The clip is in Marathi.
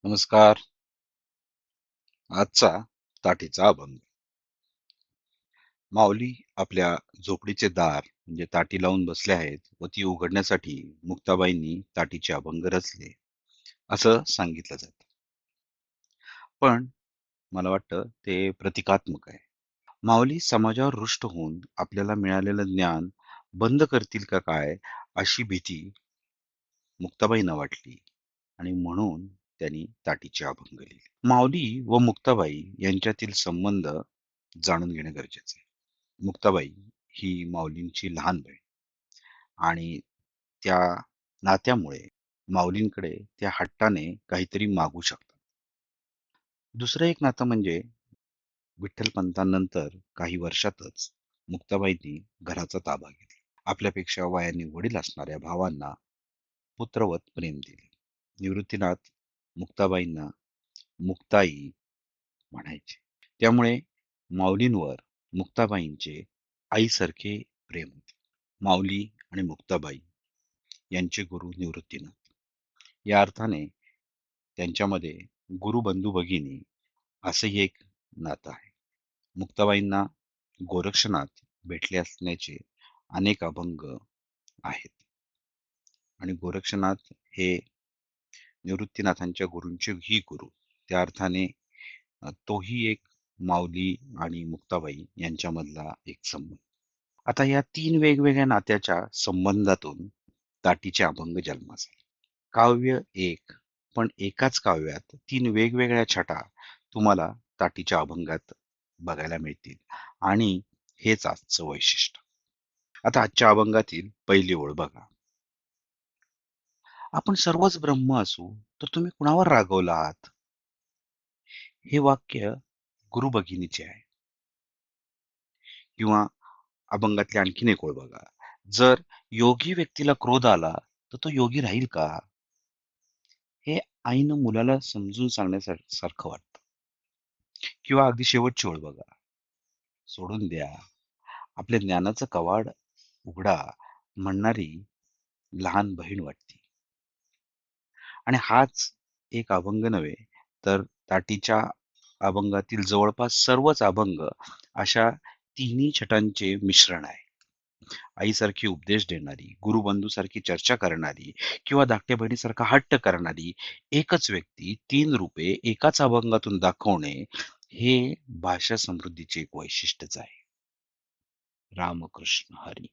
नमस्कार. आजचा ताटीचा अभंग. माऊली आपल्या झोपडीचे दार म्हणजे ताटी लावून बसले आहेत व ती उघडण्यासाठी मुक्ताबाईंनी ताटीचे अभंग रचले, असं सांगितलं जातं. पण मला वाटतं ते प्रतिकात्मक आहे. माऊली समाजावर रुष्ट होऊन आपल्याला मिळालेलं ज्ञान बंद करतील का काय, अशी भीती मुक्ताबाईंना वाटली आणि म्हणून त्यांनी ताटीचे अभंग लिहिले. माऊली व मुक्ताबाई यांच्यातील संबंध जाणून घेणे गरजेचे आहे. मुक्ताबाई ही माऊलींची लहान बहीण आणि त्या नात्यामुळे माऊलींकडे त्या हट्टाने काहीतरी मागू शकतात. दुसरं एक नातं म्हणजे विठ्ठलपंतांनंतर काही वर्षातच मुक्ताबाईंनी घराचा ताबा घेतला. आपल्यापेक्षा वयाने वडील असणाऱ्या भावांना पुत्रवत प्रेम दिले. निवृत्तीनाथ मुक्ताबाईंना मुक्ताई म्हणायचे. त्यामुळे माऊलींवर मुक्ताबाईंचे आईसारखे प्रेम होते. माऊली आणि मुक्ताबाई यांचे गुरु निवृत्तीनाथ. या अर्थाने त्यांच्यामध्ये गुरु बंधू भगिनी असंही एक नातं आहे. मुक्ताबाईंना गोरक्षनाथ भेटले असण्याचे अनेक अभंग आहेत आणि गोरक्षनाथ हे निवृत्तीनाथांच्या गुरूंचे गुरु. त्या अर्थाने तोही एक माऊली आणि मुक्ताबाई यांच्यामधला एक संबंध. आता या 3 वेगवेगळ्या नात्याच्या संबंधातून ताटीचे अभंग जन्मास आले. काव्य एक, पण एकाच काव्यात 3 वेगवेगळ्या छटा तुम्हाला ताटीच्या अभंगात बघायला मिळतील आणि हेच आजचं वैशिष्ट्य. आता आजच्या अभंगातील पहिली ओळ बघा. आपण सर्वच ब्रह्म असू, तर तुम्ही कुणावर रागवला आहात? हे वाक्य गुरु भगिनीचे आहे. किंवा अभंगातली आणखीन एक ओळ बघा. जर योगी व्यक्तीला क्रोध आला, तर तो योगी राहील का? हे आईनं मुलाला समजून सांगण्यासारखं वाटतं. किंवा अगदी शेवटची ओळ बघा. सोडून द्या. आपल्या ज्ञानाचं कवाड उघडा म्हणणारी लहान बहीण वाटते. आणि हाच एक अभंग नव्हे, तर ताटीच्या अभंगातील जवळपास सर्वच अभंग अशा तिन्ही छटांचे मिश्रण आहे. आईसारखी उपदेश देणारी, गुरुबंधूसारखी चर्चा करणारी किंवा धाकट्या बहिणीसारखा हट्ट करणारी एकच व्यक्ती 3 रूपे एकाच अभंगातून दाखवणे, हे भाषा समृद्धीचे एक वैशिष्ट्यच आहे. रामकृष्ण हरी.